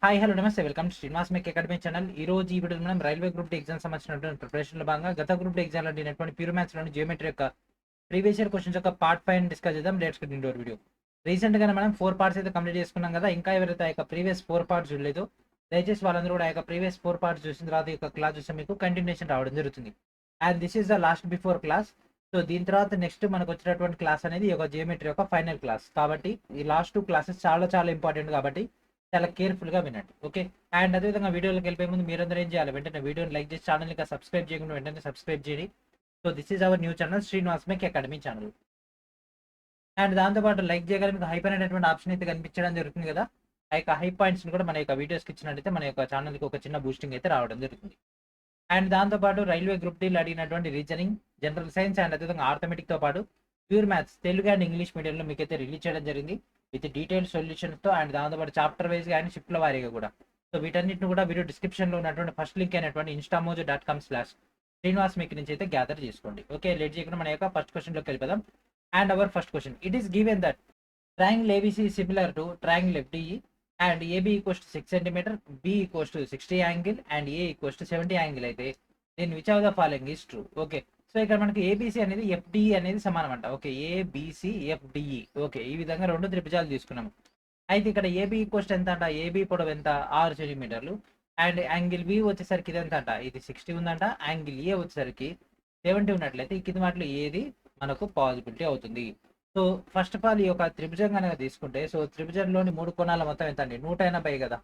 Hi hello నమస్తే welcome to Srinivas make academy channel. ఈ రోజు ఈ వీడియోలో మనం రైల్వే గ్రూప్ డి ఎగ్జామ్ సంబంధించినటువంటి ప్రిపరేషన్లో భాగంగా గత గ్రూప్ డి ఎగ్జామ్లో అడిగినటువంటి ప్యూర్ మ్యాథ్స్లోని జియోమెట్రీ యొక్క ప్రీవియస్ ఇయర్ క్వశ్చన్స్ యొక్క పార్ట్ 5 డిస్కస్ చేద్దాం. Let's get into video. Recent గా మనం 4 పార్ట్స్ అయితే కంప్లీట్ చేసుకున్నాం కదా. ఇంకా ఎవరైతే ఆ యొక్క ప్రీవియస్ 4 పార్ట్స్ చూడలేదు, దయచేసి వాళ్ళందరూ కూడా ఆ యొక్క ప్రీవియస్ 4 పార్ట్స్ చూసిన తర్వాత ఈ యొక్క క్లాస్ చూస్తే మీకు కంటిన్యూషన్ రావడం జరుగుతుంది. And this is the last before class. So దీని తర్వాత నెక్స్ట్ మనకు వచ్చినటువంటి క్లాస్ అనేది ఈ యొక్క జియోమెట్రీ యొక్క ఫైనల్ క్లాస్. కాబట్టి ఈ లాస్ట్ 2 క్లాసెస్ చాలా చాలా ఇంపార్టెంట్ కాబట్టి చాలా కేర్ఫుల్ గా వినండి. ఓకే. అండ్ అదేవిధంగా వీడియోలోకి వెళ్ళిపోయే ముందు మీరందరూ ఏం చేయాలి, వెంటనే వీడియోని లైక్ చేసి ఛానల్ ఇంకా సబ్స్క్రైబ్ చేయకుండా వెంటనే సబ్స్క్రైబ్ చేయండి. So this is our new channel Srinivas make academy channel. And దాంతోపాటు లైక్ చేయగల మీకు హైప్ అనేటువంటి ఆప్షన్ అయితే కనిపించడం జరుగుతుంది కదా. ఆ యొక్క హై పాయింట్స్ కూడా మన యొక్క వీడియోస్కి ఇచ్చినట్టయితే మన యొక్క ఛానల్కి ఒక చిన్న బూస్టింగ్ అయితే రావడం జరుగుతుంది. అండ్ దాంతోపాటు రైల్వే గ్రూప్ డీలు అడిగినటువంటి రీజనింగ్, జనరల్ సైన్స్ అండ్ అదేవిధంగా ఆర్థమెటిక్తో పాటు pure maths Telugu and English మీడియంలో మీకు అయితే రిలీజ్ చేయడం జరిగింది విత్ డీటెయిల్ సొల్యూషన్స్తో. అండ్ దాంతోపాటు చాప్టర్ వైజ్గా అండ్ షిఫ్ట్ల వారీగా కూడా. సో వీటన్నిటిని కూడా వీడియో డిస్క్రిప్షన్లో ఉన్నటువంటి ఫస్ట్ లింక్ అయినటువంటి instamojo.com/శ్రీనివాస్ మేక్ నుంచి అయితే గ్యాదర్ చేసుకోండి. ఓకే, లేట్ చేయకుండా మన యొక్క ఫస్ట్ క్వశ్చన్లోకి వెళ్ళిపోదాం. And hour first question, it is given that triangle ABC is similar to triangle FDE and AB equals to 6 cm, B equals to 60 angle and A equals to 70 angle అయితే then which of the following is true? Okay, so ఇక్కడ మనకి ABC అనేది ఎఫ్డిఈ అనేది సమానం అంట. Okay, ABC ఎఫ్డిఈ. Okay, ఈ విధంగా రెండు త్రిభుజాలు తీసుకున్నాము. అయితే ఇక్కడ ఏబి ఈక్వల్స్ ఎంత అంట, ఏబి పొడవు ఎంత 6 సెంటీమీటర్లు. అండ్ యాంగిల్ బి వచ్చేసరికి ఇది ఎంత అంట, ఇది 60 ఉందంట. యాంగిల్ ఏ వచ్చేసరికి 70 ఉన్నట్లయితే ఈ కింది వాటిలో ఏది మనకు పాసిబిలిటీ అవుతుంది. సో ఫస్ట్ ఆఫ్ ఆల్ ఈ యొక్క త్రిభుజం కనుక తీసుకుంటే, సో త్రిభుజంలోని 3 కోణాల మొత్తం ఎంత అండి, 180 కదా.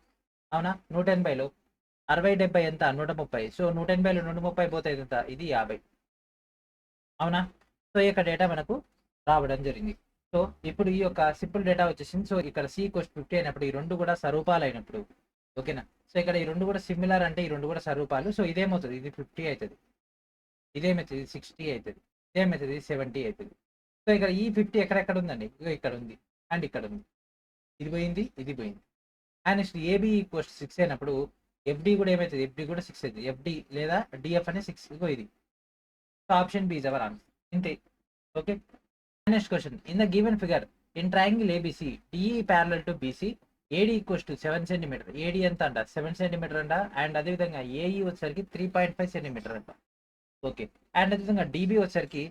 అవునా, 180లో 60 70 ఎంత 130. సో 180లో 130 పోతే ఎంత, ఇది 50. అవునా, సో ఈ యొక్క డేటా మనకు రావడం జరిగింది. సో ఇప్పుడు ఈ యొక్క సింపుల్ డేటా వచ్చేసింది. సో ఇక్కడ సి ఈక్వల్స్ 50 అయినప్పుడు ఈ రెండు కూడా స్వరూపాలు అయినప్పుడు, ఓకేనా. సో ఇక్కడ ఈ రెండు కూడా సిమిలర్ అంటే ఈ రెండు కూడా స్వరూపాలు. సో ఇదేమవుతుంది, ఇది 50 అవుతుంది, ఇదేమవుతుంది 60 అవుతుంది, ఇదేమవుతుంది 70 అవుతుంది. సో ఇక్కడ ఈ 50 ఎక్కడెక్కడ ఉందండి, ఇగో ఇక్కడ ఉంది అండ్ ఇక్కడ ఉంది, ఇది పోయింది ఇది పోయింది. అండ్ నెక్స్ట్ ఏబి ఈక్వల్స్ 6 అయినప్పుడు ఎఫ్డి కూడా ఏమవుతుంది, ఎఫ్డి కూడా 6 అవుతుంది. ఎఫ్డి లేదా డిఎఫ్ అనే 6, ఇగో ఇది. So option B is our answer, ఇంతే. Okay, next question, in the given figure in triangle ABC DE parallel to BC AD equals to 7 centimetre. AD ఎంత అంట, 7 సెంటీమీటర్ అంట. అండ్ అదేవిధంగా ఏఈ వచ్చేసరికి 3.5 సెంటీమీటర్ అంట. ఓకే, అండ్ అదేవిధంగా DB వచ్చేసరికి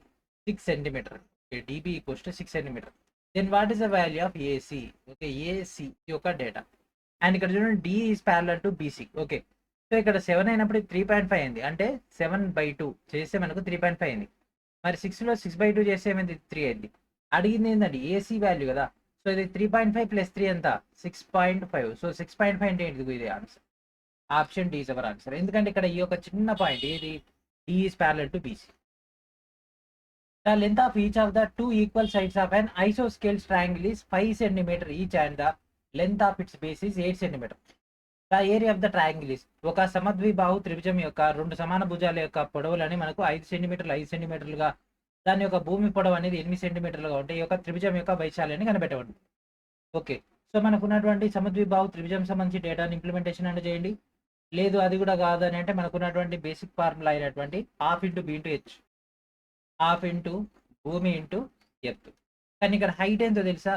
6 centimetre. DB equals to 6 centimetre. Then what is the value of AC? Okay, AC యొక్క data. And ఇక్కడ చూడండి DE is parallel to BC. Okay, so ఇక్కడ 7 అయినప్పుడు 3.5 అయింది, అంటే 7/2 చేస్తే మనకు 3.5 అయింది. మరి 6లో 6/2 చేస్తే ఏమైంది, 3 అయింది. అడిగింది ఏంటండి, ఏసీ వాల్యూ కదా. సో ఇది 3.5 + 3 ఎంత, 6.5. సో 6.5 అంటే ఏంటిది, ఇది answer. Option D is our answer. ఎందుకంటే ఇక్కడ ఈ యొక్క చిన్న పాయింట్ ఏది, D is parallel to BC. The length of each of the two equal sides of an isosceles triangle is 5 cm each and the length of its base is 8 cm. The area of the triangle is, ఒక సమద్విబాహు త్రిభుజం యొక్క రెండు సమాన భుజాల యొక్క పొడవులని మనకు 5 సెంటీమీటర్లు 5 సెంటీమీటర్లుగా, దాని యొక్క భూమి పొడవు అనేది 8 సెంటీమీటర్లుగా ఉంటే ఈ యొక్క త్రిభుజం యొక్క వైశాల్యాన్ని కనిపెట్టండి. ఓకే, సో మనకు ఉన్నటువంటి సమద్విబాహు త్రిభుజం సంబంధించి డేటాని ఇంప్లిమెంటేషన్ అంటే చేయండి. లేదు అది కూడా కాదని అంటే మనకున్నటువంటి బేసిక్ ఫార్ములా అయినటువంటి ½ × b × h, ½ ఇంటూ భూమి ఇంటూ ఎత్తు. కానీ ఇక్కడ హైట్ ఎంతో తెలుసా,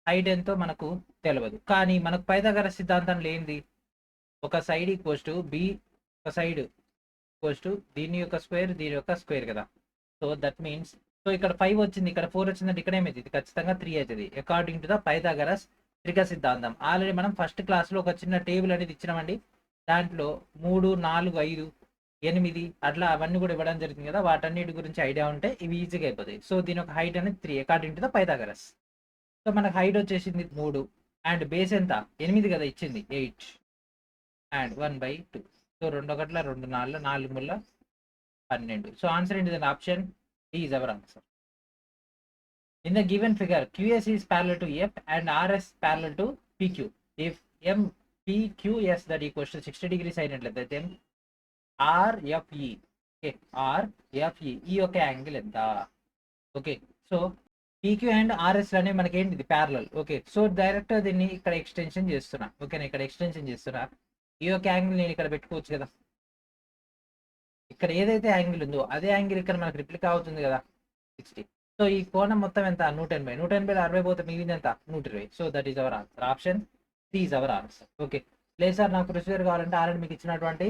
హైట్ ఎంతో మనకు తెలియదు. కానీ మనకు పైథాగరస్ సిద్ధాంతం లేనిది ఒక సైడ్ ఈక్వల్స్ టు బి, ఒక సైడ్ ఈక్వల్స్ టు దీని యొక్క స్క్వేర్ దీని యొక్క స్క్వేర్ కదా. సో దట్ మీన్స్, సో ఇక్కడ 5 వచ్చింది, ఇక్కడ 4 వచ్చిందంటే ఇక్కడ ఏమైంది, ఇది ఖచ్చితంగా 3 అవుతుంది according to the Pythagoras Trika సిద్ధాంతం. ఆల్రెడీ మనం ఫస్ట్ క్లాస్లో ఒక చిన్న టేబుల్ అనేది ఇచ్చినామండి. దాంట్లో 3 4 5 8 అట్లా అవన్నీ కూడా ఇవ్వడం జరిగింది కదా. వాటన్నిటి గురించి ఐడియా ఉంటే ఇవి ఈజీగా అయిపోతాయి. సో దీని ఒక హైట్ అనేది 3 according to the Pythagoras. So మనకు హైట్ వచ్చేసింది 3 అండ్ బేస్ ఎంత 8 కదా ఇచ్చింది, 8 అండ్ 1/2. సో 2 1 2 4 4 3 12. సో ఆన్సర్ ఏంటి, option D is our answer. In the given figure QS is parallel to F and RS parallel to PQ. If MPQS that equals to 60 degrees అయినట్లయితే then RFE, okay, RFE ఈ యొక్క angle ఎంత? Okay, so PQ and RS అనేవి మనకి ఏంటిది parallel. Okay, so direct దీన్ని ఇక్కడ extension చేస్తున్నా. ఓకేనా, ఇక్కడ ఎక్స్టెన్షన్ చేస్తున్నా. ఈ యొక్క యాంగిల్ నేను ఇక్కడ పెట్టుకోవచ్చు కదా. ఇక్కడ ఏదైతే యాంగిల్ ఉందో అదే యాంగిల్ ఇక్కడ మనకు రిప్లికా అవుతుంది కదా, 60. సో ఈ కోణం మొత్తం ఎంత, 180. 180లో 60 పోతే మిగిలింది ఎంత, 120. So that is our answer. Option C is our answer. Okay, లేదు సార్ నాకు ప్రొసీజర్ కావాలంటే ఆల్రెడీ మీకు ఇచ్చినటువంటి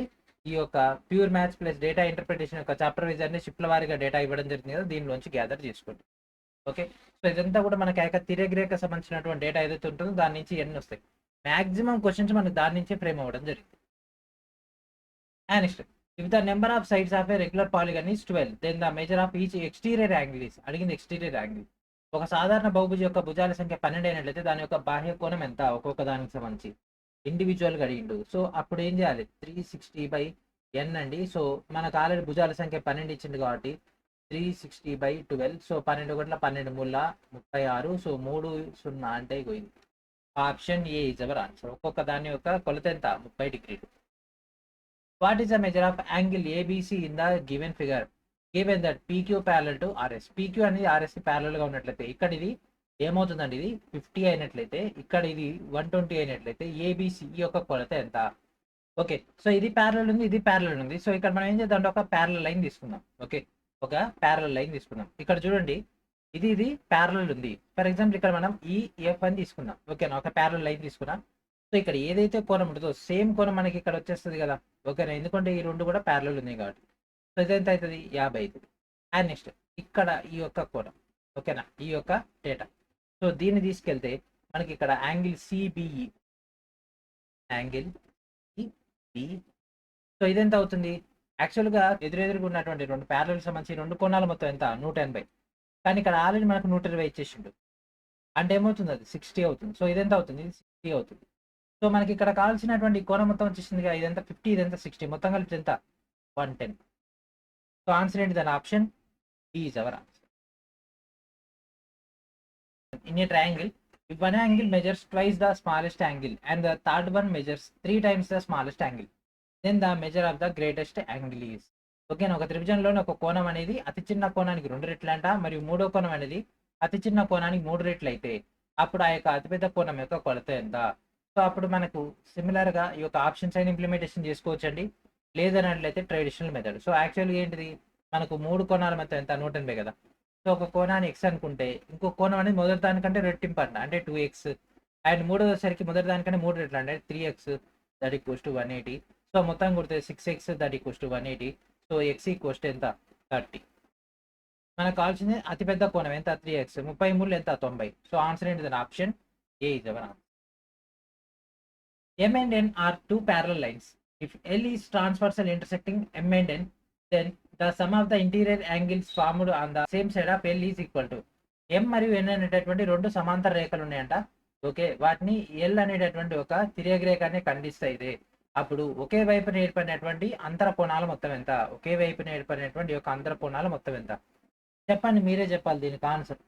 ఈ యొక్క pure maths plus data interpretation యొక్క చాప్టర్ వైజ్ అన్ని షిఫ్ట్ల వారీగా డేటా ఇవ్వడం జరిగింది కదా, దీనిలోంచి గ్యాదర్ చేసుకోండి. ఓకే, సో ఇదంతా కూడా మనకి ఆ యొక్క తిరగ్రేఖ సంబంధించినటువంటి డేటా ఏదైతే ఉంటుందో దాని నుంచి ఎన్ని వస్తాయి, మాక్సిమం క్వశ్చన్స్ మనకి దాని నుంచే ఫ్రేమ్ అవ్వడం జరిగింది. And next, if the number of sides of a regular polygon is 12 then the measure of each exterior angle is, అడిగింది ఎక్స్టీరియర్ యాంగిల్. ఒక సాధారణ బహుభుజి యొక్క భుజాల సంఖ్య 12 అయినట్లయితే దాని యొక్క బాహ్య కోణం ఎంత ఒక్కొక్క దానికి సంబంధించి ఇండివిజువల్గా అడిగిండు. సో అప్పుడు ఏం చేయాలి, 360/n అండి. సో మనకు ఆల్రెడీ భుజాల సంఖ్య 12 ఇచ్చింది కాబట్టి 360/12. సో 12 ఒకట్ల 12 మూల 36. సో 3 0 అంటే పోయింది. Option A is our answer. ఒక్కొక్క దాని యొక్క కొలత ఎంత, 30 డిగ్రీలు. What is the measure of angle ABC in the given figure given that PQ parallel to RS. PQ అనేది ఆర్ఎస్ కి ప్యారలల్ గా ఉన్నట్లయితే ఇక్కడ ఇది ఏమవుతుందండి, ఇది 50 అయినట్లయితే ఇక్కడ ఇది 120 అయినట్లయితే ఏబిసి యొక్క కొలత ఎంత. ఓకే, సో ఇది ప్యారలల్ ఉంది, ఇది ప్యారలల్ ఉంది. సో ఇక్కడ మనం ఏం చేద్దాం, ఒక ప్యారలల్ లైన్ తీసుకుందాం. ఓకే, ఒక ప్యారలల్ లైన్ తీసుకుందాం. ఇక్కడ చూడండి, ఇది ప్యారలల్ ఉంది. ఫర్ ఎగ్జాంపుల్ ఇక్కడ మనం ఈ ఎఫ్ అని తీసుకుందాం. ఓకేనా, ఒక ప్యారలల్ లైన్ తీసుకున్నాం. సో ఇక్కడ ఏదైతే కోణం ఉంటుందో సేమ్ కోణం మనకి ఇక్కడ వచ్చేస్తుంది కదా. ఓకేనా, ఎందుకంటే ఈ రెండు కూడా ప్యారలల్ ఉన్నాయి కాబట్టి. సో ఇది ఎంత అవుతుంది, 50 అవుతుంది. అండ్ నెక్స్ట్ ఇక్కడ ఈ యొక్క కోణం, ఓకేనా, ఈ యొక్క డేటా. సో దీన్ని తీసుకెళ్తే మనకి ఇక్కడ angle CBE, angle CBE. So ఇది ఎంత అవుతుంది, యాక్చువల్గా ఎదురెదురుగా ఉన్నటువంటి రెండు ప్యారలల్ సంబంధించి రెండు కోణాల మొత్తం ఎంత, 180. కానీ ఇక్కడ ఆల్రెడీ మనకు 120 ఇచ్చేసిండు. అంటే ఏమవుతుంది, అది 60 అవుతుంది. సో ఇది ఎంత అవుతుంది, ఇది 60 అవుతుంది. సో మనకి ఇక్కడ కావాల్సినటువంటి కోణం మొత్తం వచ్చేసింది, ఇదంతా 50, ఇదంతా 60, మొత్తం కలిపి ఎంత, 110. సో ఆన్సర్ ఏంటి, దాని option D is our answer. In a triangle, if one angle measures twice the smallest angle and the third one measures 3 times the smallest angle, then the measure of the greatest angle is. ఓకేనా, ఒక త్రిభుజంలోని ఒక కోణం అనేది అతి చిన్న కోణానికి 2 రెట్లు అంట, మరియు మూడో కోణం అనేది అతి చిన్న కోణానికి 3 రెట్లు అయితే అప్పుడు ఆ యొక్క అతిపెద్ద కోణం యొక్క కొలత ఎంత. సో అప్పుడు మనకు సిమిలర్ గా ఈ యొక్క ఆప్షన్స్ అయిన ఇంప్లిమెంటేషన్ చేసుకోవచ్చు అండి, లేదన్నట్లయితే ట్రెడిషనల్ మెథడ్. సో యాక్చువల్గా ఏంటిది, మనకు 3 కోణాల మొత్తం ఎంత, 180 కదా. సో ఒక కోణాన్ని ఎక్స్ అనుకుంటే ఇంకో కోణం అనేది మొదటి దానికంటే రెట్టింపు అంట, అంటే 2x. అండ్ మూడోసరికి మొదటి దానికంటే 3 రెట్లు అంటే 3x, that equals to 180. So మొత్తం కొడితే 6x, that equals to 180. So x equals to ఎంత, 30. మనకు కావాల్సింది అతిపెద్ద కోణం ఎంత, 3x, 33 ఎంత, 90. సో ఆన్సర్ ఏంటి, దాని option A is our answer. M and N are two parallel lines. If L is transversal intersecting M and N, then the sum of the interior angles formed on the same side of L is equal to. M మరియు N అనేటటువంటి రెండు సమాంతర రేఖలు ఉన్నాయంట. Okay, వాటిని L అనేటటువంటి ఒక తిర్యగ్రేఖాన్ని ఖండిస్తాయి. అప్పుడు ఒకే వైపున ఏర్పడినటువంటి అంతర కోణాల మొత్తం ఎంత, ఒకే వైపున ఏర్పడినటువంటి యొక్క అంతర కోణాల మొత్తం ఎంత. చెప్పండి, మీరే చెప్పాలి దీనికి ఆన్సర్.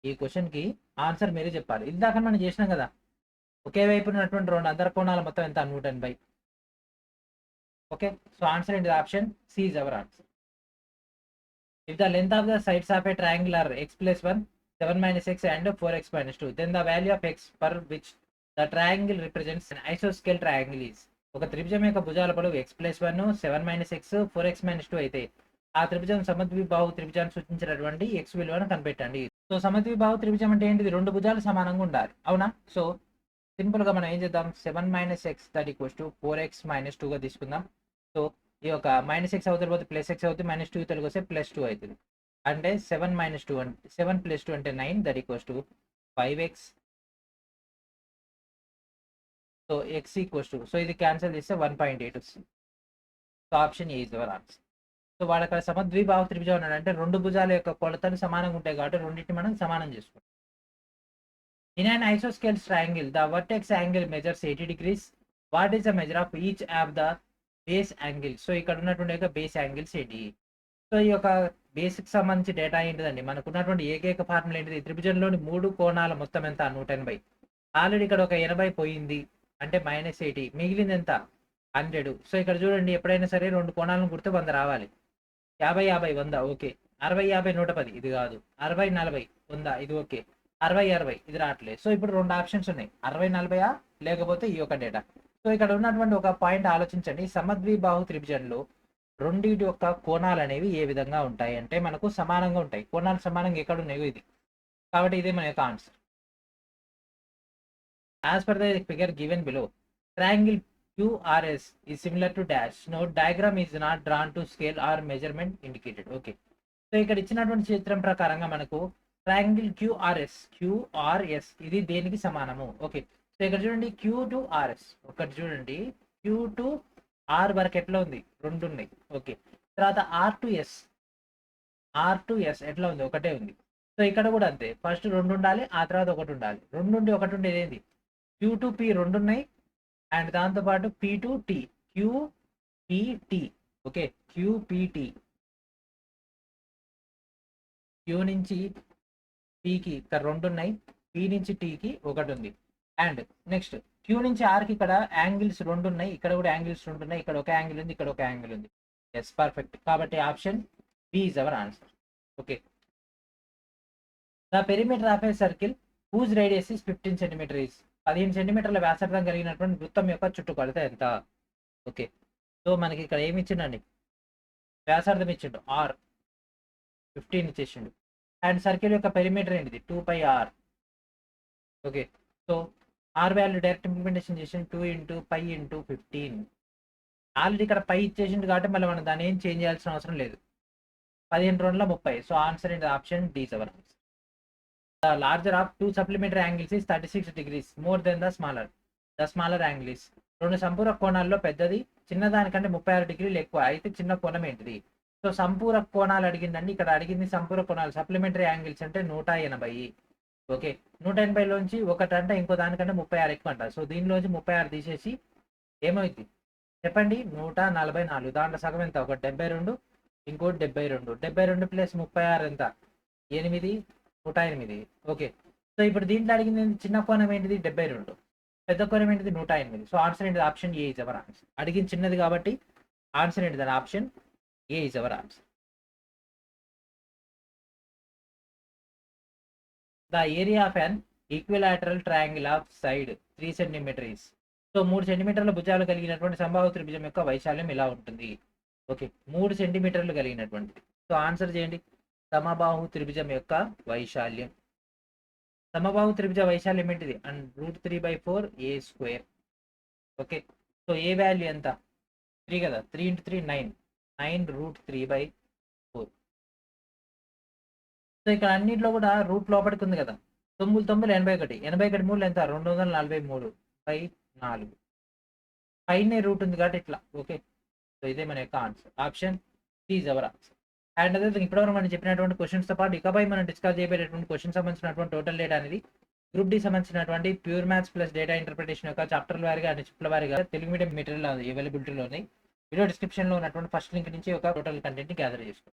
ఈ క్వశ్చన్ కి ఆన్సర్ మీరే చెప్పాలి. ఇందాక మనం చేసినాం కదా, ఒకే వైపు ఉన్నటువంటి రెండు అంతర కోణాల మొత్తం ఎంత, 180. ఓకే, సో ఆన్సర్ ఏంటి, option C is our answer. If the length of the sides of a triangle are x + 1, 7 - x and 4x - 2, then the value of x per which the triangle represents an isosceles triangle is. ఒక త్రిభుజం యొక్క భుజాల పొడవు x + 1, 7 - x, 4x - 2 అయితే ఆ త్రిభుజం సమద్విబాహు త్రిభుజాన్ని సూచించినటువంటి x విలువను కనిపెట్టండి. సో సమద్విబాహు త్రిభుజం అంటే ఏంటిది, రెండు భుజాలు సమానంగా ఉండాలి, అవునా. సో సింపుల్ గా మనం ఏం చేద్దాం, 7 - x that equals to 4x - 2గా తీసుకుందాం. సో ఈ యొక్క -x అవుతుంది పోతే +x అవుతుంది, -2 తెలుగు వస్తే +2 అవుతుంది. అంటే 7 - 2 అంటే 7 + 2 అంటే 9, that equals to 5x. So x equals to, so ఇది క్యాన్సిల్ చేస్తే 1.8 వస్తుంది. So option A is our answer. So వాడు అక్కడ సమద్విబాహు త్రిభుజం ఉన్నాడు అంటే రెండు భుజాల యొక్క కొలతలు సమానంగా ఉంటాయి కాబట్టి రెండింటిని మనం సమానం చేసుకుంటాం. In an isosceles triangle, the vertex angle measures 80 degrees. What is the measure of each of the base angles? So ఇక్కడ ఉన్నటువంటి యొక్క బేస్ యాంగిల్స్ ఏంటి. సో ఈ యొక్క బేసిక్ సంబంధించి డేటా ఏంటిదండి, మనకు ఉన్నటువంటి ఏకైక ఫార్ములా ఏంటిది, త్రిభుజంలోని 3 కోణాల మొత్తం ఎంత, 180. ఆల్రెడీ ఇక్కడ ఒక 80 పోయింది అంటే -80, మిగిలింది ఎంత, 100. సో ఇక్కడ చూడండి, ఎప్పుడైనా సరే రెండు కోణాలను గుర్తు 100 రావాలి. 50 50 100 ఓకే, 60 50 110 ఇది కాదు, 60 40 100 ఇది ఓకే, 60 60 ఇది రావట్లేదు. సో ఇప్పుడు రెండు ఆప్షన్స్ ఉన్నాయి, 60 40 లేకపోతే ఈ యొక్క డేటా. సో ఇక్కడ ఉన్నటువంటి ఒక పాయింట్ ఆలోచించండి, సమద్విబాహు త్రిభుజంలో రెండింటి యొక్క కోణాలు అనేవి ఏ విధంగా ఉంటాయి అంటే మనకు సమానంగా ఉంటాయి. కోణాలు సమానంగా ఎక్కడ ఉన్నాయో ఇది, కాబట్టి ఇదే మన యొక్క answer. As per the figure given below, triangle QRS is similar to dash. Note diagram is not drawn to scale or measurement indicated. Okay, so ఇక్కడ ఇచ్చినటువంటి చిత్రం ప్రకారంగా మనకు ట్రయాంగిల్ QRS ఇది దేనికి సమానము? ఓకే, సో ఇక్కడ చూడండి Q to RS, ఒకటి చూడండి Q to R వరకు ఎట్లా ఉంది, రెండు ఉన్నాయి. ఓకే, తర్వాత R to S ఎట్లా ఉంది, ఒకటే ఉంది. సో ఇక్కడ కూడా అంతే, ఫస్ట్ రెండు ఉండాలి, ఆ తర్వాత ఒకటి ఉండాలి. రెండు ఉండి ఒకటి ఉండేది ఏంది? Q to P రెండు ఉన్నాయి, అండ్ దాంతోపాటు P to T, QPT. Okay, QPT, Q నుంచి Pకి ఇక్కడ రెండు ఉన్నాయి, P నుంచి Tకి ఒకటి ఉంది. అండ్ నెక్స్ట్ Q నుంచి Rకి ఇక్కడ యాంగిల్స్ రెండు ఉన్నాయి, ఇక్కడ కూడా యాంగిల్స్ రెండు ఉన్నాయి, ఇక్కడ ఒక యాంగిల్ ఉంది, ఇక్కడ ఒక యాంగిల్ ఉంది. Yes, perfect. కాబట్టి option B is our answer. Okay, the perimeter of a circle whose radius is 15 centimetre is 15 సెంటీమీటర్ల వ్యాసార్థం కలిగినటువంటి వృత్తం యొక్క చుట్టుకొలత ఎంత? ఓకే, సో మనకి ఇక్కడ ఏమి ఇచ్చిండండి, వ్యాసార్థం ఇచ్చిండు R 15 ఇచ్చేసిండు, అండ్ సర్కిల్ యొక్క పెరిమీటర్ ఏంటిది 2πr. Okay, so R value direct implementation చేసిండు 2 × π × 15. ఆల్రెడీ ఇక్కడ పై ఇచ్చేసిండు కాబట్టి మళ్ళీ మనం దాన్ని ఏం చేంజ్ చేయాల్సిన అవసరం లేదు. 15 2 30. So answer in option D is our answer. The larger of two supplementary angles is 36 degrees more than the smaller. The smaller angle is. రెండు సంపూరక కోణాల్లో పెద్దది చిన్నదానికంటే 36 డిగ్రీలు ఎక్కువ. అయితే చిన్న కోణం ఏంటిది? సో సంపూరక కోణాలు అడిగిందండి, ఇక్కడ అడిగింది సంపూరక కోణాలు. సప్లిమెంటరీ యాంగిల్స్ అంటే 180. ఓకే, 180లోంచి ఒకటి అంటే ఇంకో దానికంటే 36 ఎక్కువ అంట. సో దీనిలోంచి 36 తీసేసి ఏమవుతుంది చెప్పండి? 144. దాంట్లో సగం ఎంత? ఒకటి 72, ఇంకోటి 72. 72 ప్లస్ 36 ఎంత? 8, 108. ఓకే, సో ఇప్పుడు దీంట్లో అడిగింది చిన్న కోణం ఏంటిది? 72. పెద్ద కోణం ఏంటిది? 108. సో ఆన్సర్ ఏంటిది? Option A is our answer. అడిగింది చిన్నది కాబట్టి ఆన్సర్ ఏంటిది? Option A is our answer. The area of an equilateral triangle of side 3 centimetre is. So 3 సెంటీమీటర్ల భుజాలు కలిగినటువంటి సంభావ్య త్రిభుజం యొక్క వైశాల్యం ఎలా ఉంటుంది? ఓకే, 3 సెంటీమీటర్లు కలిగినటువంటిది. సో ఆన్సర్ చేయండి. సమబాహు త్రిభుజం యొక్క వైశాల్యం. సమబాహు త్రిభుజ వైశాల్యం ఏంటిది? And √3/4 a². Okay, so A value ఎంత? 3 కదా, 3 × 3 9. 9√3/4. సో ఇక్కడ అన్నింటిలో కూడా రూట్ లోపలికి ఉంది కదా. 9 9 81. 81 3 ఎంత? 243/4. పైనే రూట్ ఉంది కాబట్టి ఇట్లా. ఓకే, సో ఇదే మన యొక్క answer. Option C is our answer. And అదే ఇప్పటివరకు మనం చెప్పినటువంటి క్వశ్చన్స్తో పాటు ఇకపై మనం డిస్కస్ చేయబోయేటువంటి క్వశ్చన్ సంబంధించినటువంటి టోటల్ డేటా అనేది గ్రూప్ డి సంబంధించినటువంటి pure maths plus data interpretation యొక్క చాప్టర్ల వారీగా అండ్ చిప్ల వారీగా తెలుగు మీడియం మెటీరియల్ అవైలబిలిటీలో ఉన్నాయి. వీడియో డిస్క్రిప్షన్లో ఉన్నటువంటి ఫస్ట్ లింక్ నుంచి ఒక టోటల్ కంటెంట్ని గ్యాదర్ చేసుకోండి.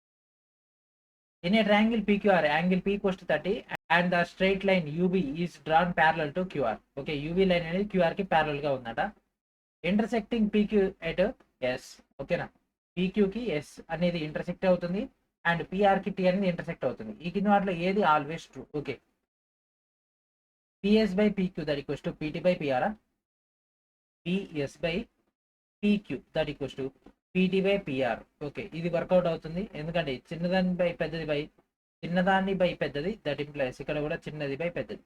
In a triangle PQR, angle P = 30 and the straight line UB is drawn parallel to QR. Okay, UB line అనేది QR కి ప్యారలల్ గా ఉందట. Intersecting PQ at S. ఓకేనా, PQ కి S అనేది ఇంటర్సెక్ట్ అవుతుంది అండ్ PR కి T అనేది ఇంటర్సెక్ట్ అవుతుంది. ఈ కింద వాటిలో ఏది always true? Okay, PS/PQ that equals to PT/PR, PS/PQ that equals to PT/PR. Okay, ఇది వర్కౌట్ అవుతుంది ఎందుకంటే చిన్నదాన్ని బై పెద్దది దట్ ఇంప్లైస్ ఇక్కడ కూడా చిన్నది బై పెద్దది.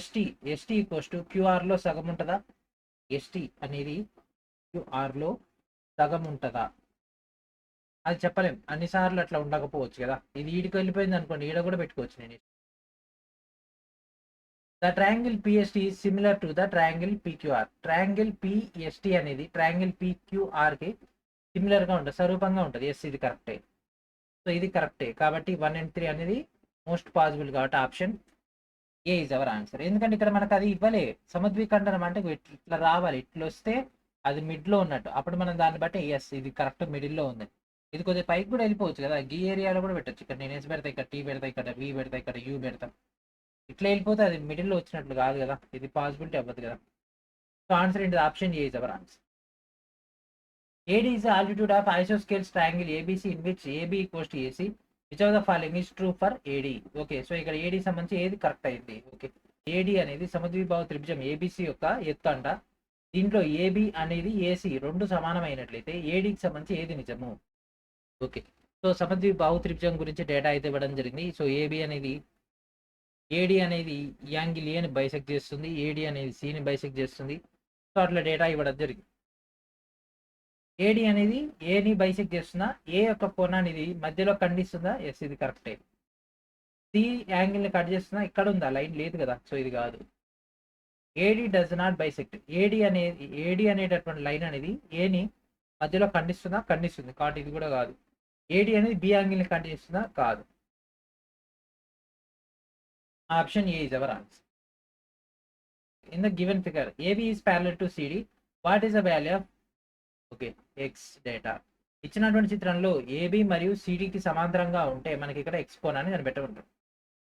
ST ఈక్వల్స్ టు QR లో సగం ఉంటుందా? ST అనేది QR లో సగం ఉంటుందా? అది చెప్పలేం, అన్నిసార్లు అట్లా ఉండకపోవచ్చు కదా. ఇది ఈడికి వెళ్ళిపోయింది అనుకోండి, ఈడ కూడా పెట్టుకోవచ్చు నేను. The triangle PST is similar to the triangle PQR. Triangle PST అనేది ట్రయాంగిల్ PQR కి సిమిలర్ గా ఉంటుంది, స్వరూపంగా ఉంటుంది. ఎస్, ఇది కరెక్టే. సో ఇది కరెక్టే కాబట్టి 1 and 3 అనేది మోస్ట్ పాసిబుల్ కాబట్టి option A is our answer. ఎందుకంటే ఇక్కడ మనకు అది ఇవ్వలే. సముద్రీఖండనం అంటే ఇట్లా రావాలి, ఇట్లా వస్తే అది మిడ్లో ఉన్నట్టు. అప్పుడు మనం దాన్ని బట్టి ఎస్ ఇది కరెక్ట్ మిడిల్లో ఉంది. ఇది కొద్దిగా పైకి కూడా వెళ్ళిపోవచ్చు కదా, గీ ఏరియాలో కూడా పెట్టచ్చు. ఇక్కడ నేను ఎస్ పెడతా, ఇక్కడ T పెడతా, ఇక్కడ V పెడతా, ఇక్కడ U పెడతా. ఇట్లా వెళ్ళిపోతే అది మిడిల్లో వచ్చినట్లు కాదు కదా, ఇది పాసిబిలిటీ అవ్వదు కదా. సో ఆన్సర్ ఏంటి? Option A is our answer. AD is the altitude of isosceles triangle ABC in which AB equals to AC. Which of the following is true for AD? Okay, so ఇక్కడ AD సంబంధించి ఏది correct అయింది? Okay, AD అనేది సమద్విబాహు త్రిభుజం ABC యొక్క ఎత్తు అంట. దీంట్లో AB అనేది AC రెండు సమానమైనట్లయితే ADకి సంబంధించి ఏది నిజము? ఓకే, సో సమద్విబాహు త్రిభుజం గురించి డేటా అయితే ఇవ్వడం జరిగింది. సో AD అనేది యాంగిల్ Aని బైసెక్ట్ చేస్తుంది, AD అనేది Cని బైసెక్ట్ చేస్తుంది, సో అట్లా డేటా ఇవ్వడం జరిగింది. ఏడి అనేది ఏని బైసెక్ట్ చేస్తుందా, ఏ యొక్క కోణాన్ని ఇది మధ్యలో ఖండిస్తుందా, ఎస్ ఇది కరెక్టే. సి యాంగిల్ని కట్ చేస్తుందా, ఇక్కడ ఉందా లైన్ లేదు కదా, సో ఇది కాదు. AD does not bisect, AD అనేటటువంటి లైన్ అనేది ఏని మధ్యలో ఖండిస్తుందా, ఖండిస్తుంది కాబట్టి ఇది కూడా కాదు. ఏడి అనేది బి యాంగిల్ని ఖండిస్తుందా, కాదు. Option A is our answer. In the given figure, AB is parallel to CD. What is the value of X data? ఇచ్చినటువంటి చిత్రంలో ఏబి మరియు సిడికి సమాంతరంగా ఉంటే మనకి ఇక్కడ ఎక్స్ కోణాన్ని కనిపెట్టబడుతుంది.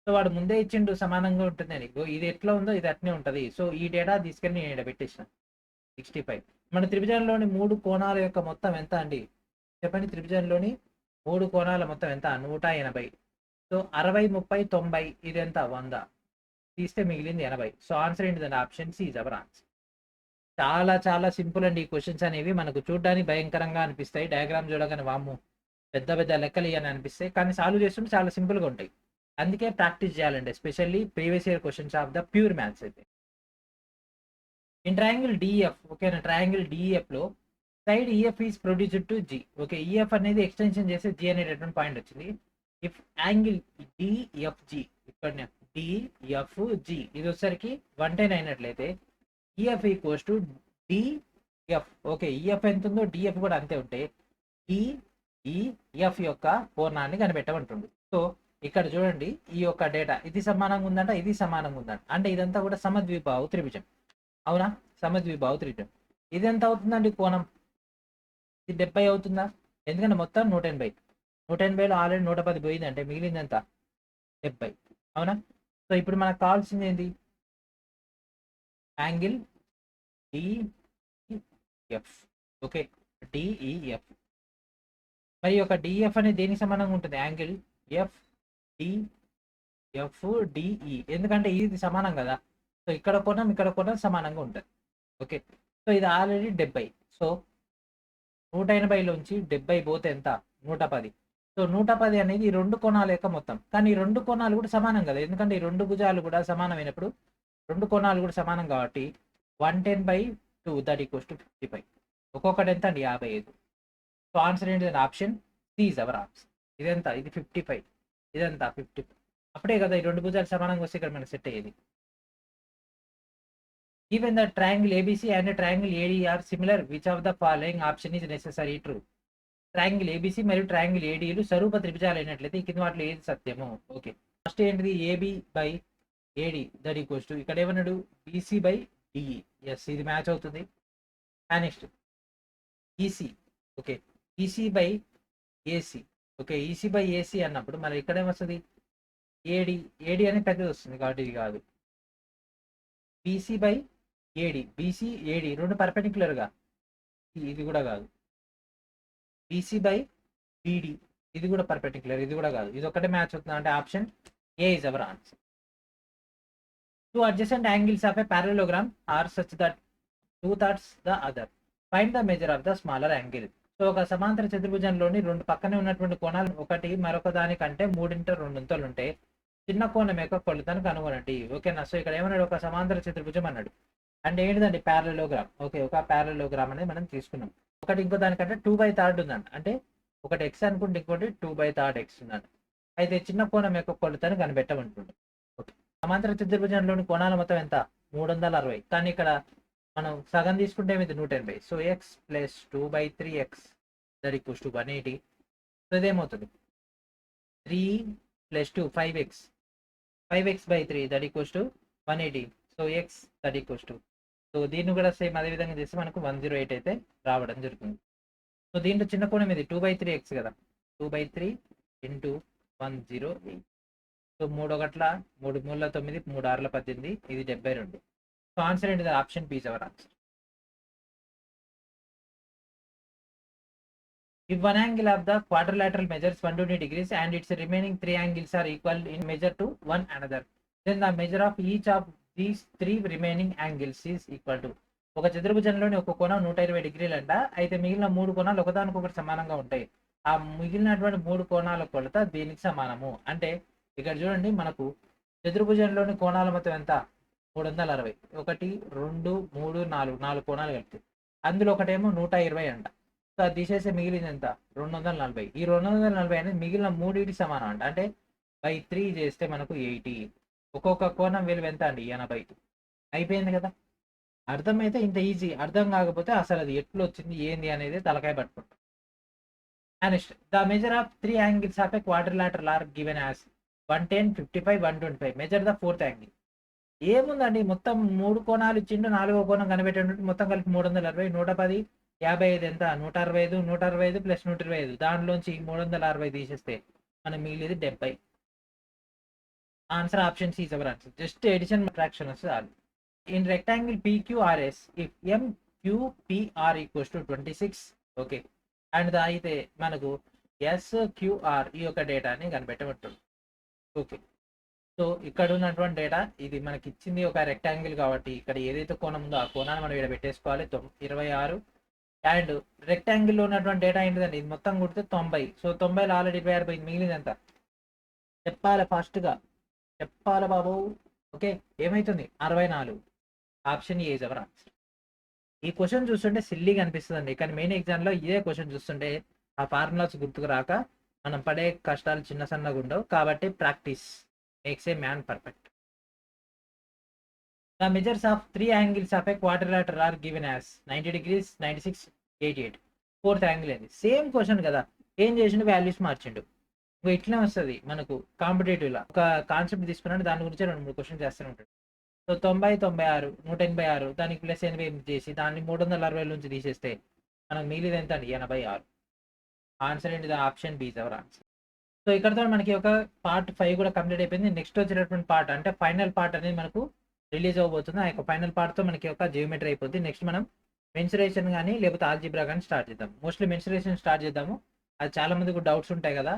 సో వాడు ముందే ఇచ్చిండు సమానంగా ఉంటుంది అని, ఇది ఎట్లా ఉందో ఇది అట్నే ఉంటుంది. సో ఈ డేటా తీసుకెళ్ళి నేను ఇక్కడ పెట్టేసిన 65. మన త్రిభుజంలోని 3 కోణాల యొక్క మొత్తం ఎంత అండి చెప్పండి. త్రిభుజంలోని 3 కోణాల మొత్తం ఎంత, 180. సో 60, 30, 90 ఇది ఎంత, 100 తీస్తే మిగిలింది 80. సో ఆన్సర్ ఏంటిదండి, option C is our answer. చాలా చాలా సింపుల్ అండి. ఈ క్వశ్చన్స్ అనేవి మనకు చూడడానికి భయంకరంగా అనిపిస్తాయి, డయాగ్రామ్ చూడగానే వాము పెద్ద పెద్ద లెక్కలు అని అనిపిస్తాయి, కానీ సాల్వ్ చేస్తుంటే చాలా సింపుల్గా ఉంటాయి. అందుకే ప్రాక్టీస్ చేయాలండి, especially previous year questions of the pure maths అయితే. ఇన్ ట్రయాంగిల్ డిఎఫ్, ఓకేనా, ట్రయాంగిల్ డిఎఫ్ లో side EF is produced to G. Okay, EF అనేది ఎక్స్టెన్షన్ చేస్తే జి అనేటటువంటి పాయింట్ వచ్చింది. ఇఫ్ యాంగిల్ డిఎఫ్జి, ఇక్కడ డిఎఫ్జి ఇది వచ్చేసరికి 110 అయినట్లయితే EF equals to DF. Okay, EF ఎంత ఉందో డిఎఫ్ కూడా అంతే ఉంటే డిఈఎఫ్ యొక్క కోణాన్ని కనిపెట్టమంటుంది. సో ఇక్కడ చూడండి, ఈ యొక్క డేటా ఇది సమానంగా ఉందంట, ఇది సమానంగా ఉందంట, అంటే ఇదంతా కూడా సమద్విబాహు త్రిభుజం. అవునా, సమద్విబాహు త్రిభుజం. ఇది ఎంత అవుతుందండి కోణం, ఇది 70 అవుతుందా, ఎందుకంటే మొత్తం 180. 180లో ఆల్రెడీ 110 పోయింది, అంటే మిగిలింది ఎంత, 70. అవునా. సో ఇప్పుడు మనకు కావాల్సింది ఏంటి, యాంగిల్ డిఈఎఫ్. Okay, DEF. మరి ఒక డిఎఫ్ అనేది దేనికి సమానంగా ఉంటుంది, యాంగిల్ ఎఫ్ డిఎఫ్ డిఈ, ఎందుకంటే ఇది సమానం కదా. సో ఇక్కడ కోణం సమానంగా ఉంటుంది. ఓకే, సో ఇది ఆల్రెడీ 70. సో 180లోంచి 70 పోతే ఎంత, 110. సో 110 అనేది ఈ 2 కోణాల యొక్క మొత్తం, కానీ ఈ 2 కోణాలు కూడా సమానం కదా, ఎందుకంటే ఈ 2 భుజాలు కూడా సమానమైనప్పుడు 2 కోణాలు కూడా సమానం కాబట్టి 110/2 దట్ ఈక్వల్స్ టు 55. ఒక్కొక్కటి ఎంత అండి, 55. సో ఆన్సర్ ఏంటి, option C is our answer. ఇదెంత, ఇది 55, ఇదంతా 50. అప్పుడే కదా ఈ 2 భుజాలు సమానంగా వస్తే ఇక్కడ మనకు సెట్ అయ్యేది. Even the triangle ABC and triangle AD are similar, which of the following option is necessary true. Triangle ABC మరియు ట్రయాంగిల్ ఏడీలు స్వరూప త్రిభుజాలు అయినట్లయితే ఈ కింద వాటిలో ఏది సత్యము. ఓకే, ఫస్ట్ ఏంటిది, AB by AD that equals to, ఇక్కడ ఏమన్నాడు, బీసీ బై డిఈ. ఎస్, ఇది మ్యాచ్ అవుతుంది. Next EC. Okay, EC by AC. Okay, EC by AC అన్నప్పుడు మరి ఇక్కడ ఏమొస్తుంది, ఏడి. ఏడి అనేది పెద్దది వస్తుంది కాబట్టి ఇది కాదు. BC by AD, BC AD రెండు పర్పెండిక్యులర్గా, ఇది కూడా కాదు. బీసీ బై బీడి, ఇది కూడా పర్పెండిక్యులర్, ఇది కూడా కాదు. ఇది ఒకటే మ్యాచ్ అవుతుంది, అంటే option A is our answer. Two adjacent angles of a parallelogram are such that 2/3 the other. Find the measure of the smaller angle. So ఒక సమాంతర చతుర్భుజంలోని 2 పక్కనే ఉన్నటువంటి కోణాలు ఒకటి మరొక దానికంటే 3/2 ఉంటే చిన్న కోణం యొక్క కొలతను కనుగొనండి. ఓకేనా. సో ఇక్కడ ఏమన్నాడు, ఒక సమాంతర చతుర్భుజం అన్నాడు, అంటే ఏంటిదండి, ప్యారలోగ్రామ్. ఓకే, ఒక ప్యారలోగ్రామ్ అనేది మనం తీసుకున్నాం. ఒకటి ఇంకో దానికంటే 2/3 ఉందండి, అంటే ఒకటి ఎక్స్ అనుకుంటే ఇంకోటి 2/3 ఎక్స్ ఉందండి. అయితే చిన్న కోణం యొక్క కొలతను కనిపెట్టమంటుంది. ఓకే, సమాంతర చతుర్భుజంలోని కోణాల మొత్తం ఎంత, 360. కానీ ఇక్కడ మనం సగం తీసుకుంటే ఏమైంది, 180. So x plus 2/3x that equals to 180. So ఇదేమవుతుంది, 3 + 2 5x, 5x/3 that equals to 180. So x that equals to, so దీన్ని కూడా సేమ్ అదే విధంగా చేస్తే మనకు 108 అయితే రావడం జరుగుతుంది. సో దీంట్లో చిన్న కోణం ఇది 2/3x కదా, 2/3 × 108. సో 3 ఒకట్ల 3 3 9, 3 6 18, ఇది 72. సో ఆన్సర్ ఏంటిది, option B is our answer. If one angle of the quadrilateral measures 120 degrees and its remaining 3 angles are equal in measure to one another, then the measure of each of these 3 remaining angles is equal to. ఒక చతుర్భుజంలోని ఒక కోణం 120 డిగ్రీలు అంట, అయితే మిగిలిన 3 కోణాలు ఒకదానికొకటి సమానంగా ఉంటాయి. ఆ మిగిలినటువంటి 3 కోణాల కొలత దీనికి సమానము. అంటే ఇక్కడ చూడండి, మనకు చతుర్భుజంలోని కోణాల మొత్తం ఎంత, 360 1 2 3 4 4 కోణాలు కలిపి అందులో ఒకటేమో 120 అంట. సో అది తీసేస్తే మిగిలింది ఎంత 240. ఈ 240 అనేది మిగిలిన మూడింటికి సమానం అంట. అంటే బై 3 చేస్తే మనకు 80. ఒక్కొక్క కోణం విలువ ఎంత అండి 80. అయిపోయింది కదా. అర్థమైతే ఇంత ఈజీ, అర్థం కాకపోతే అసలు అది ఎట్లా వచ్చింది ఏంది అనేది తలకాయ పట్టుకుంటాం. Next the measure of 3 angles of a quadrilateral are given as 110 55 125. Measure the fourth angle. ఏముందండి మొత్తం 3 కోణాలు ఇచ్చిండు, 4వ కోణం కనిపెట్టినట్టు మొత్తం కలిపి 360 110 55 ఎంత 165 165 ప్లస్ 125 దానిలోంచి 360 తీసేస్తే మనం మిగిలిది 70. Answer option C is our answer. Just addition fraction వస్తే చాలు. In rectangle PQRS if MQPR equals to 26 okay and అయితే మనకు SQR ఈ యొక్క డేటాని కనిపెట్టబడుతుంది. ఓకే సో ఇక్కడ ఉన్నటువంటి డేటా ఇది మనకి ఇచ్చింది ఒక రెక్టాంగిల్ కాబట్టి ఇక్కడ ఏదైతే కోణం ఉందో ఆ కోణాన్ని మనం ఇక్కడ పెట్టేసుకోవాలి 26. అండ్ రెక్టాంగిల్లో ఉన్నటువంటి డేటా ఏంటిదండి ఇది మొత్తం కొడితే 90. సో 90లో ఆల్రెడీ 26 పోయింది, మిగిలింది ఎంత చెప్పాలి ఫాస్ట్గా చెప్పాలి బాబు. ఓకే ఏమవుతుంది 64. Option A is our answer. ఈ క్వశ్చన్ చూస్తుంటే సిల్లీగా అనిపిస్తుందండి, కానీ మెయిన్ ఎగ్జామ్లో ఇదే క్వశ్చన్ చూస్తుంటే ఆ ఫార్ములాస్ గుర్తుకు రాక మనం పడే కష్టాలు చిన్న సన్నగా ఉండవు. కాబట్టి practice makes a man perfect. The measures of 3 angles of a quadrilateral are given as 90 degrees 96 88. Fourth angle అది సేమ్ క్వశ్చన్ కదా, ఏం చేసిండు వాల్యూస్ మార్చిండు. ఇట్లా వస్తుంది మనకు కాంపిటేటివ్లో ఒక కాన్సెప్ట్ తీసుకున్నాడు దాని గురించి 2-3 క్వశ్చన్ చేస్తూనే ఉంటాడు. సో 90 96 186 దానికి ప్లస్ 88 చేసి దాన్ని 360 నుంచి తీసేస్తే మనకు మిగిలిది ఎంత అండి 86. ఆన్సర్ ఏంటి option B is our answer. So ఇక్కడతో మనకి ఒక పార్ట్ 5 కూడా కంప్లీట్ అయిపోయింది. నెక్స్ట్ వచ్చేటటువంటి పార్ట్ అంటే ఫైనల్ పార్ట్ అనేది మనకు రిలీజ్ అవ్వబోతుంది. ఆ యొక్క ఫైనల్ పార్ట్తో మనకి ఒక జియోమెట్రీ అయిపోతుంది. నెక్స్ట్ మనం మెన్సురేషన్ కానీ లేకపోతే ఆల్జీబ్రా కానీ స్టార్ట్ చేద్దాం. మోస్ట్లీ మెన్సురేషన్ స్టార్ట్ చేద్దాము. అది చాలా మందికి డౌట్స్ ఉంటాయి కదా,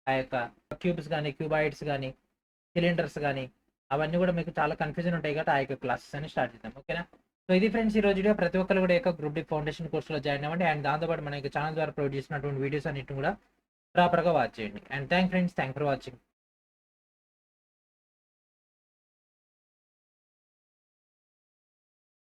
ఆ యొక్క క్యూబ్స్ కానీ క్యూబాయిడ్స్ కానీ సిలిండర్స్ కానీ అవన్నీ కూడా మీకు చాలా కన్ఫ్యూజన్ ఉంటాయి కాబట్టి ఆ యొక్క క్లాసెస్ అని స్టార్ట్ చేద్దాం. ఓకేనా. సో ఇది ఫ్రెండ్స్ ఈ రోజు వీడియో. ప్రతి ఒక్కరు కూడా యొక్క గ్రూప్ డి ఫౌండేషన్ కోర్సులో జాయిన్ అవ్వండి. అండ్ దాంతోపాటు మన యొక్క ఛానల్ ద్వారా ప్రొవైడ్ చేసినటువంటి వీడియోస్ అన్నింటిని కూడా ప్రాపర్గా వాచ్ చేయండి. And thank for watching.